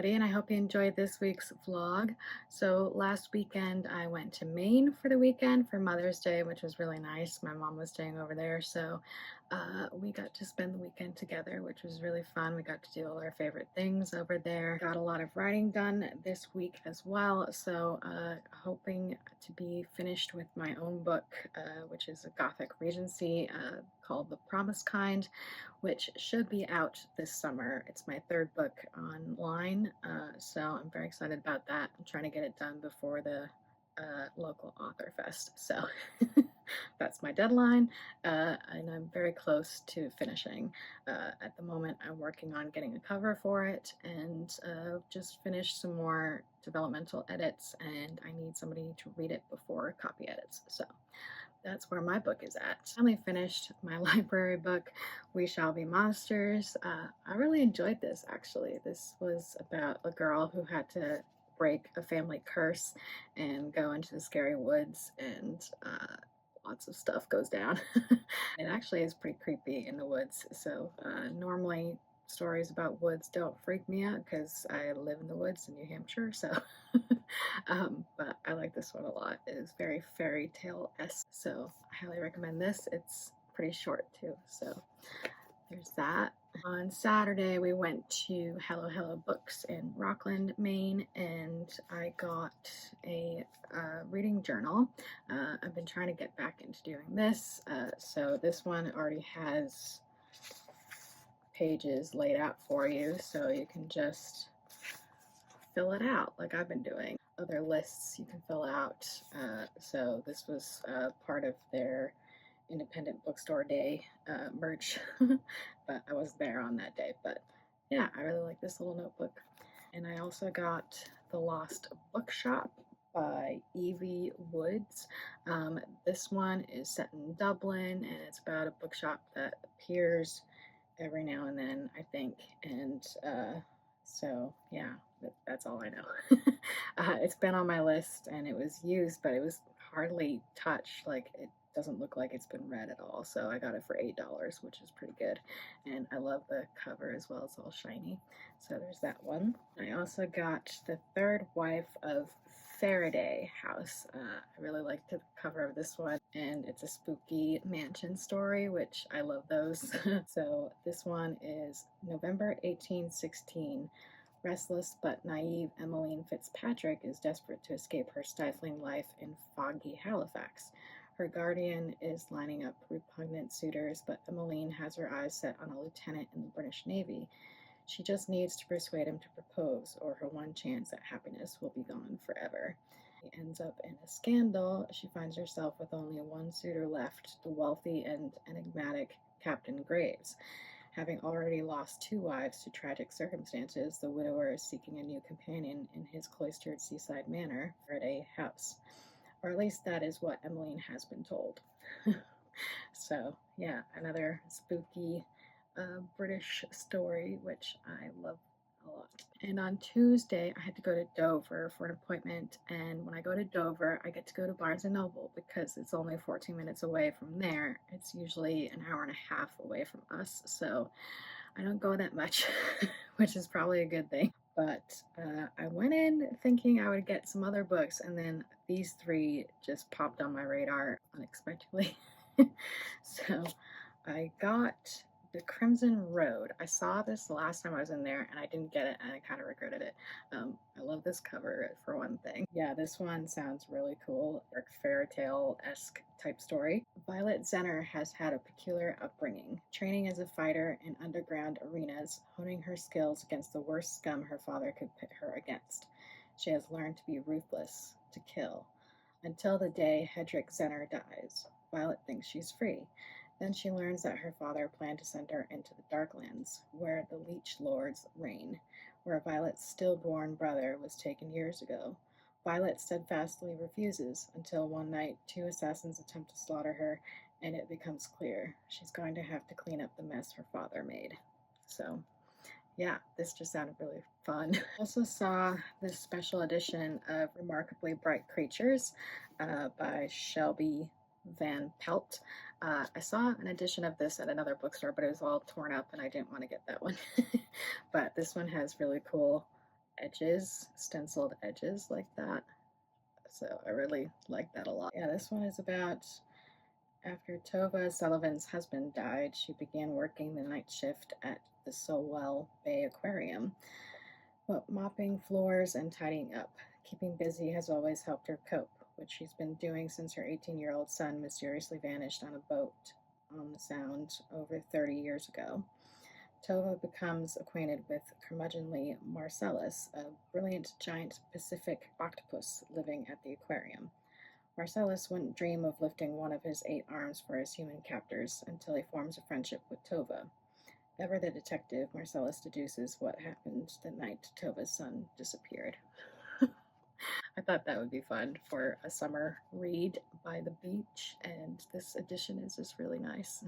everybody, and I hope you enjoyed this week's vlog. So last weekend I went to Maine for the weekend for Mother's Day, which was really nice. My mom was staying over there, so we got to spend the weekend together, which was really fun. We got to do all our favorite things over there. Got a lot of writing done this week as well, so hoping to be finished with my own book, which is a Gothic Regency called The Promised Kind, which should be out this summer. It's my third book online, so I'm very excited about that. I'm trying to get it done before the local author fest, so that's my deadline, and I'm very close to finishing. At the moment, I'm working on getting a cover for it, and just finished some more developmental edits, and I need somebody to read it before copy edits, so that's where my book is at. I finally finished my library book, We Shall Be Monsters. I really enjoyed this, actually. This was about a girl who had to break a family curse and go into the scary woods, and lots of stuff goes down. It actually is pretty creepy in the woods, so normally stories about woods don't freak me out because I live in the woods in New Hampshire, so but I like this one a lot. It is very fairy tale-esque, so I highly recommend this. It's pretty short too, so there's that. On Saturday, we went to Hello Hello Books in Rockland, Maine, and I got a reading journal. I've been trying to get back into doing this, so this one already has pages laid out for you, so you can just fill it out like I've been doing. Other lists you can fill out, so this was part of their independent bookstore day merch, but I was there on that day. But yeah, I really like this little notebook. And I also got The Lost Bookshop by Evie Woods. This one is set in Dublin, and it's about a bookshop that appears every now and then, I think. And so yeah, that's all I know. It's been on my list, and it was used, but it was hardly touched. Like, it doesn't look like it's been read at all, so I got it for $8, which is pretty good. And I love the cover as well. It's all shiny, so there's that one. I also got The Third Wife of Faraday House. I really liked the cover of this one, and it's a spooky mansion story, which I love those. So this one is November 1816. Restless but naive Emmeline Fitzpatrick is desperate to escape her stifling life in foggy Halifax. Her guardian is lining up repugnant suitors, but Emmeline has her eyes set on a lieutenant in the British Navy. She just needs to persuade him to propose, or her one chance at happiness will be gone forever. She ends up in a scandal. She finds herself with only one suitor left, the wealthy and enigmatic Captain Graves. Having already lost 2 wives to tragic circumstances, the widower is seeking a new companion in his cloistered seaside manor, Faraday House. Or at least that is what Emmeline has been told. So, yeah, another spooky British story, which I love a lot. And on Tuesday, I had to go to Dover for an appointment. And when I go to Dover, I get to go to Barnes & Noble because it's only 14 minutes away from there. It's usually an hour and a half away from us. So I don't go that much, which is probably a good thing. But I went in thinking I would get some other books, and then these 3 just popped on my radar unexpectedly. So I got The Crimson Road. I saw this the last time I was in there, and I didn't get it, and I kind of regretted it. I love this cover, for one thing. Yeah, this one sounds really cool, like fairy tale-esque type story. Violet Zenner has had a peculiar upbringing, training as a fighter in underground arenas, honing her skills against the worst scum her father could pit her against. She has learned to be ruthless, to kill. Until the day Hedrick Zenner dies, Violet thinks she's free. Then she learns that her father planned to send her into the Darklands, where the Leech Lords reign, where Violet's stillborn brother was taken years ago. Violet steadfastly refuses, until one night 2 assassins attempt to slaughter her, and it becomes clear she's going to have to clean up the mess her father made. So, yeah, this just sounded really fun. I also saw this special edition of Remarkably Bright Creatures by Shelby Van Pelt. I saw an edition of this at another bookstore, but it was all torn up and I didn't want to get that one. But this one has really cool edges, stenciled edges like that. So I really like that a lot. Yeah, this one is about after Tova Sullivan's husband died, she began working the night shift at the Solwell Bay Aquarium, but mopping floors and tidying up. Keeping busy has always helped her cope, which she's been doing since her 18-year-old son mysteriously vanished on a boat on the Sound over 30 years ago. Tova becomes acquainted with curmudgeonly Marcellus, a brilliant giant Pacific octopus living at the aquarium. Marcellus wouldn't dream of lifting one of his 8 arms for his human captors until he forms a friendship with Tova. Ever the detective, Marcellus deduces what happened the night Tova's son disappeared. I thought that would be fun for a summer read by the beach, and this edition is just really nice.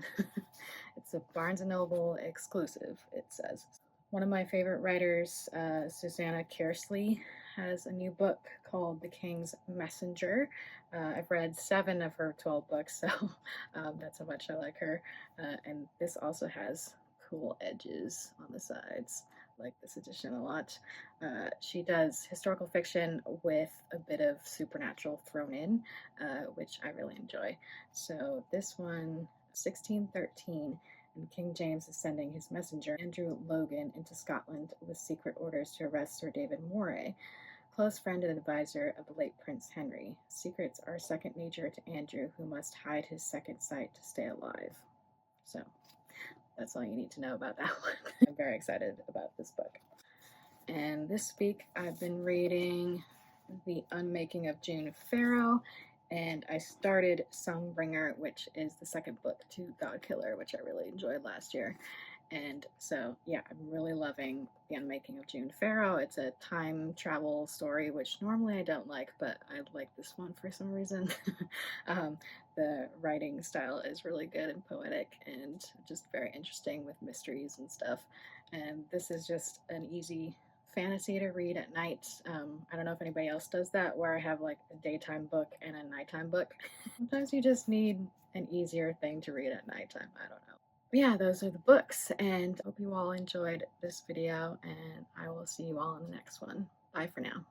It's a Barnes & Noble exclusive, it says. One of my favorite writers, Susanna Kersley, has a new book called The King's Messenger. I've read 7 of her 12 books, so that's how much I like her. And this also has cool edges on the sides. I like this edition a lot. She does historical fiction with a bit of supernatural thrown in, which I really enjoy. So this one, 1613, and King James is sending his messenger, Andrew Logan, into Scotland with secret orders to arrest Sir David Moray, close friend and advisor of the late Prince Henry. Secrets are second nature to Andrew, who must hide his second sight to stay alive. So that's all you need to know about that one. I'm very excited about this book. And this week I've been reading The Unmaking of June Farrow, and I started Songbringer, which is the second book to Godkiller, which I really enjoyed last year. And so, yeah, I'm really loving The Unmaking of June Farrow. It's a time travel story, which normally I don't like, but I like this one for some reason. The writing style is really good and poetic and just very interesting with mysteries and stuff. And this is just an easy fantasy to read at night. I don't know if anybody else does that, where I have like a daytime book and a nighttime book. Sometimes you just need an easier thing to read at nighttime. I don't know. But yeah, those are the books, and hope you all enjoyed this video, and I will see you all in the next one. Bye for now.